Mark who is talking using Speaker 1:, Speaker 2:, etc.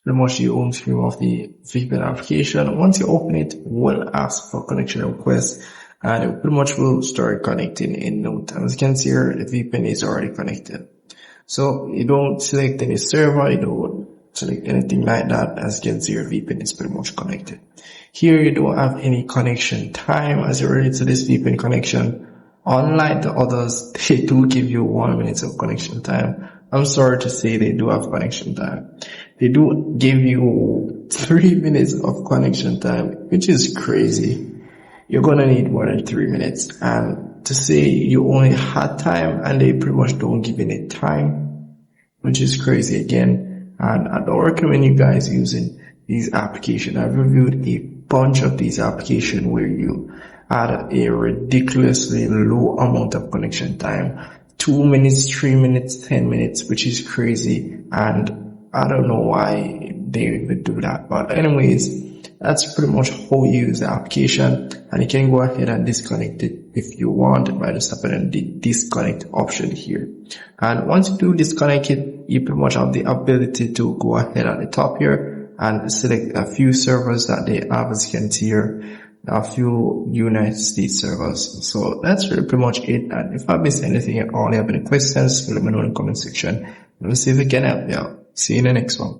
Speaker 1: pretty much the home screen of the VPN application. Once you open it, it will ask for connection request, and it pretty much will start connecting in no time. As you can see here, the VPN is already connected. So you don't select any server, you don't select anything like that. As you can see, your VPN is pretty much connected. Here you don't have any connection time as you're ready to this VPN connection. Unlike the others, they do give you 1 minute of connection time. I'm sorry to say they do have connection time. They do give you 3 minutes of connection time, which is crazy. You're gonna need more than 3 minutes. And to say you only had time and they pretty much don't give any time, which is crazy again. And I don't recommend you guys using these applications. I've reviewed a bunch of these applications where you had a ridiculously low amount of connection time. 2 minutes, 3 minutes, 10 minutes, which is crazy. And I don't know why they would do that. But anyways, that's pretty much how you use the application, and you can go ahead and disconnect it if you want by just tapping the disconnect option here. And once you do disconnect it, you pretty much have the ability to go ahead at the top here and select a few servers that they have, as you can see here, a few United States servers. So that's really pretty much it. And if I missed anything at all, you have any questions, let me know in the comment section. Let me see if I can help you out. See you in the next one.